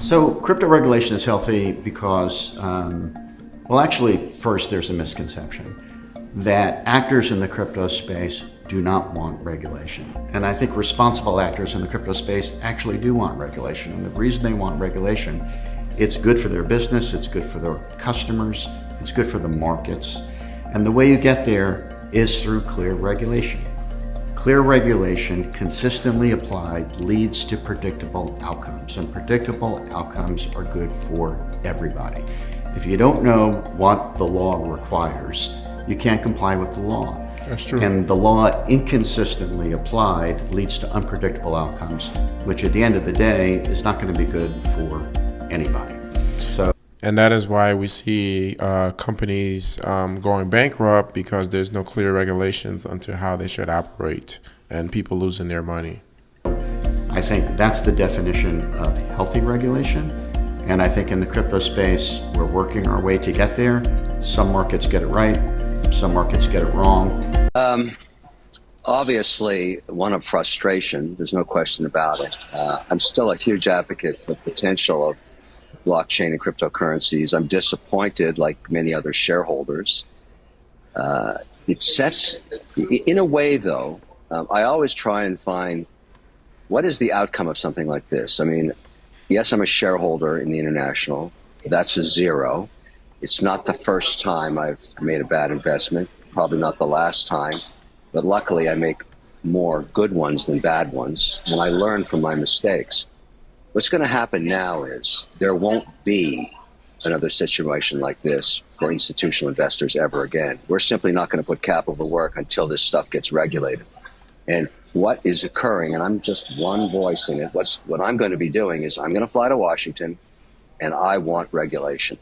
So crypto regulation is healthy because, well, actually, first there's a misconception that actors in the crypto space do not want regulation. And I think responsible actors in the crypto space actually do want regulation. And the reason they want regulation, it's good for their business, it's good for their customers, it's good for the markets. And the way you get there is through clear regulation. Clear regulation consistently applied leads to predictable outcomes, and predictable outcomes are good for everybody. If you don't know what the law requires, you can't comply with the law. That's true. And the law inconsistently applied leads to unpredictable outcomes, which at the end of the day is not going to be good for anybody. And that is why we see companies going bankrupt, because there's no clear regulations onto how they should operate and people losing their money. I think that's the definition of healthy regulation. And I think in the crypto space, we're working our way to get there. Some markets get it right, some markets get it wrong. Obviously, one of frustration, there's no question about it. I'm still a huge advocate for the potential of blockchain and cryptocurrencies. I'm disappointed, like many other shareholders. It sets, in a way though, I always try and find what is the outcome of something like this. I mean, yes, I'm a shareholder in the International. That's a zero. It's not the first time I've made a bad investment, probably not the last time, but luckily I make more good ones than bad ones, and I learn from my mistakes. What's going to happen now is there won't be another situation like this for institutional investors ever again. We're simply not going to put capital to work until this stuff gets regulated. And what is occurring, and I'm just one voice in it, what I'm going to be doing is I'm going to fly to Washington, and I want regulation.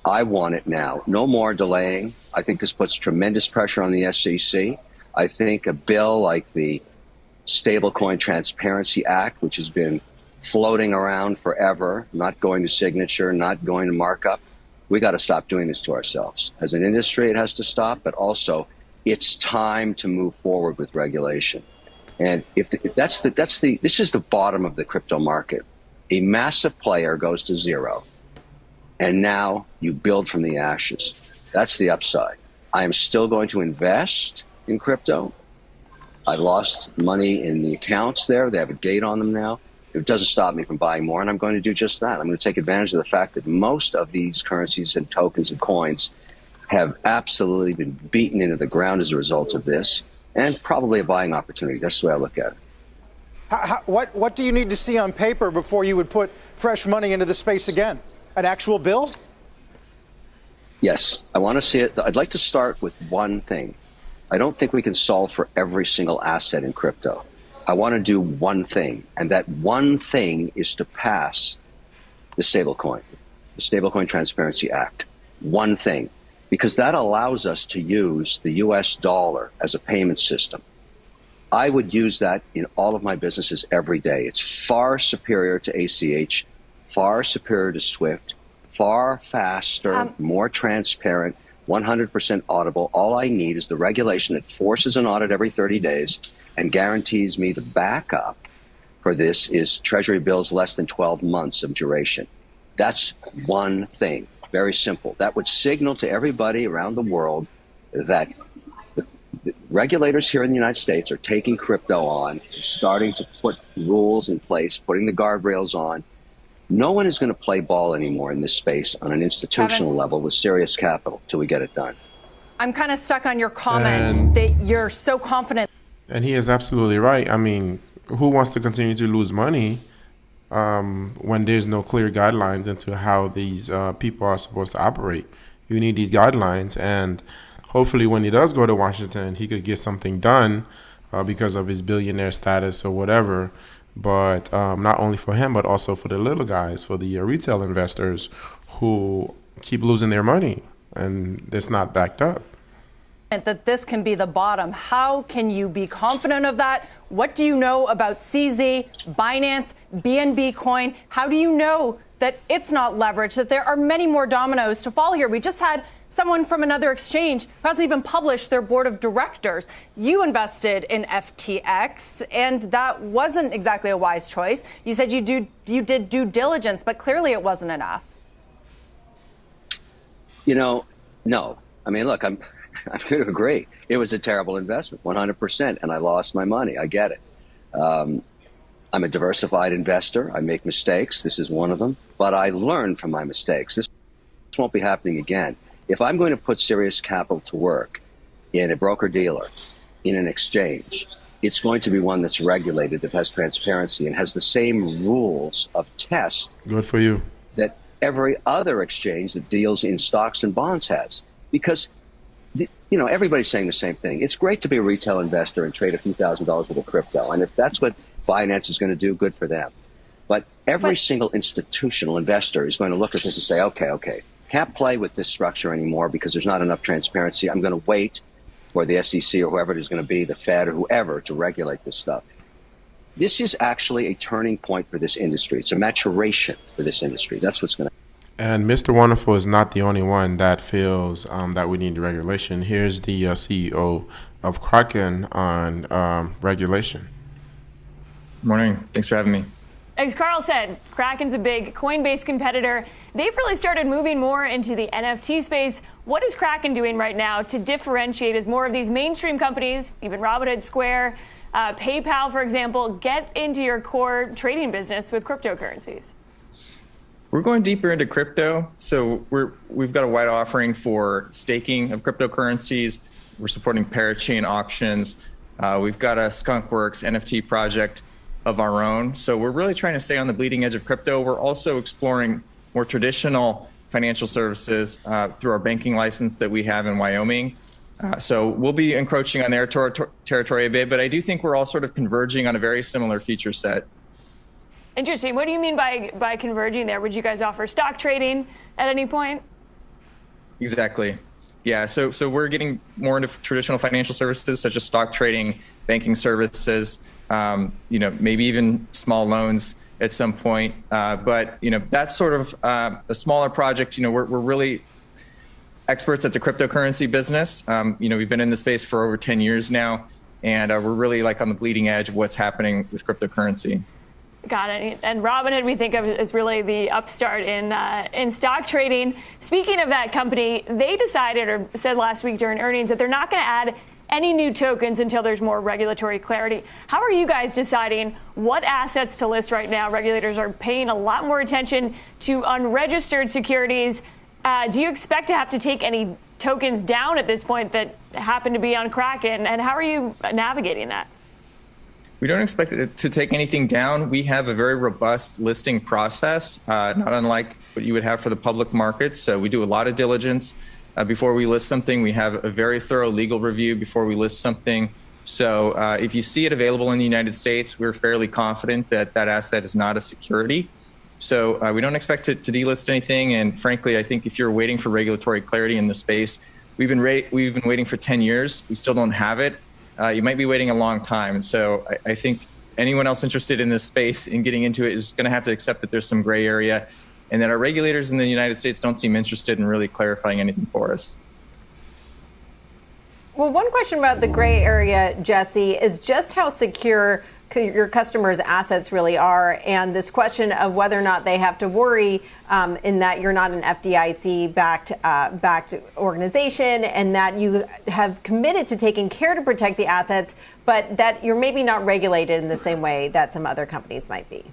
I want it now. No more delaying. I think this puts tremendous pressure on the SEC. I think a bill like the Stablecoin Transparency Act, which has been floating around forever, not going to signature, not going to markup. We got to stop doing this to ourselves. As an industry, it has to stop, but also it's time to move forward with regulation. And if this is the bottom of the crypto market. A massive player goes to zero, and now you build from the ashes. That's the upside. I am still going to invest in crypto. I lost money in the accounts there. They have a gate on them now. It doesn't stop me from buying more, and I'm going to do just that. I'm going to take advantage of the fact that most of these currencies and tokens and coins have absolutely been beaten into the ground as a result of this, and probably a buying opportunity. That's the way I look at it. What do you need to see on paper before you would put fresh money into the space again? An actual bill? Yes, I want to see it. I'd like to start with one thing. I don't think we can solve for every single asset in crypto. I want to do one thing, and that one thing is to pass the Stablecoin Transparency Act. One thing, because that allows us to use the US dollar as a payment system. I would use that in all of my businesses every day. It's far superior to ACH, far superior to SWIFT, far faster, more transparent, 100% auditable. All I need is the regulation that forces an audit every 30 days and guarantees me the backup for this is Treasury bills less than 12 months of duration. That's one thing. Very simple. That would signal to everybody around the world that the regulators here in the United States are taking crypto on, starting to put rules in place, putting the guardrails on. No one is going to play ball anymore in this space on an institutional level with serious capital till we get it done. I'm kind of stuck on your comment that you're so confident. And he is absolutely right. I mean, who wants to continue to lose money when there's no clear guidelines into how these people are supposed to operate? You need these guidelines, and hopefully when he does go to Washington, he could get something done because of his billionaire status or whatever. But not only for him, but also for the little guys, for the retail investors who keep losing their money and it's not backed up. That this can be the bottom. How can you be confident of that? What do you know about CZ, Binance, BNB Coin? How do you know that it's not leveraged, that there are many more dominoes to fall here? We just had someone from another exchange who hasn't even published their board of directors. You invested in FTX, and that wasn't exactly a wise choice. You said you did due diligence, but clearly it wasn't enough. No. I mean, look, I'm going to agree. It was a terrible investment, 100%, and I lost my money. I get it. I'm a diversified investor. I make mistakes. This is one of them. But I learn from my mistakes. This won't be happening again. If I'm going to put serious capital to work in a broker-dealer, in an exchange, it's going to be one that's regulated, that has transparency, and has the same rules of test. Good for you. That every other exchange that deals in stocks and bonds has. Because everybody's saying the same thing. It's great to be a retail investor and trade a few $1,000s worth of crypto. And if that's what Binance is going to do, good for them. But every single institutional investor is going to look at this and say, okay, can't play with this structure anymore because there's not enough transparency. I'm going to wait for the SEC or whoever it is going to be, the Fed or whoever, to regulate this stuff. This is actually a turning point for this industry. It's a maturation for this industry. That's what's going to. And Mr. Wonderful is not the only one that feels that we need the regulation. Here's the CEO of Kraken on regulation. Morning. Thanks for having me. As Carl said, Kraken's a big Coinbase competitor. They've really started moving more into the NFT space. What is Kraken doing right now to differentiate as more of these mainstream companies, even Robinhood, Square, PayPal, for example, get into your core trading business with cryptocurrencies? We're going deeper into crypto. So we've got a wide offering for staking of cryptocurrencies. We're supporting parachain auctions. We've got a Skunkworks NFT project of our own. So we're really trying to stay on the bleeding edge of crypto. We're also exploring more traditional financial services through our banking license that we have in Wyoming. So we'll be encroaching on their territory a bit, but I do think we're all sort of converging on a very similar feature set. Interesting. What do you mean by converging there? Would you guys offer stock trading at any point? Exactly. Yeah. So we're getting more into traditional financial services such as stock trading, banking services, maybe even small loans at some point. But that's sort of a smaller project. We're really experts at the cryptocurrency business. We've been in the space for over 10 years now, and we're really on the bleeding edge of what's happening with cryptocurrency. Got it. And Robinhood, we think of as really the upstart in stock trading. Speaking of that company, they decided or said last week during earnings that they're not going to add any new tokens until there's more regulatory clarity. How are you guys deciding what assets to list right now? Regulators are paying a lot more attention to unregistered securities. Do you expect to have to take any tokens down at this point that happen to be on Kraken? And how are you navigating that? We don't expect it to take anything down. We have a very robust listing process, not unlike what you would have for the public markets. So we do a lot of diligence before we list something. We have a very thorough legal review before we list something. So if you see it available in the United States, we're fairly confident that that asset is not a security. So we don't expect to delist anything. And frankly, I think if you're waiting for regulatory clarity in the space, we've been waiting for 10 years. We still don't have it. You might be waiting a long time. So I think anyone else interested in this space and getting into it is going to have to accept that there's some gray area and that our regulators in the United States don't seem interested in really clarifying anything for us. Well, one question about the gray area, Jesse, is just how secure your customers' assets really are, and this question of whether or not they have to worry in that you're not an FDIC-backed organization, and that you have committed to taking care to protect the assets, but that you're maybe not regulated in the same way that some other companies might be.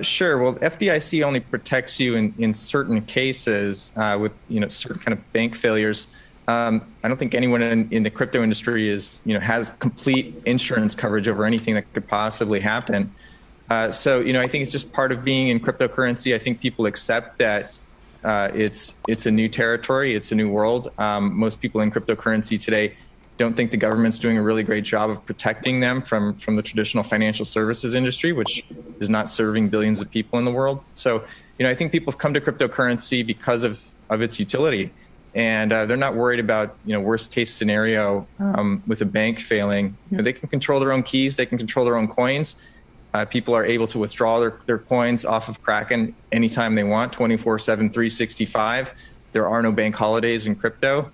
Sure. Well, FDIC only protects you in certain cases with certain kind of bank failures. I don't think anyone in the crypto industry has complete insurance coverage over anything that could possibly happen. So I think it's just part of being in cryptocurrency. I think people accept that it's a new territory, it's a new world. Most people in cryptocurrency today don't think the government's doing a really great job of protecting them from the traditional financial services industry, which is not serving billions of people in the world. So I think people have come to cryptocurrency because of its utility. And they're not worried about, worst case scenario with a bank failing. They can control their own keys. They can control their own coins. People are able to withdraw their coins off of Kraken anytime they want, 24/7, 365. there are no bank holidays in crypto.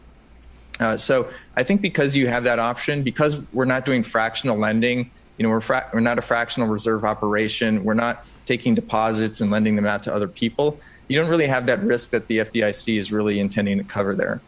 So I think because you have that option, because we're not doing fractional lending, we're not a fractional reserve operation, we're not taking deposits and lending them out to other people, you don't really have that risk that the FDIC is really intending to cover there.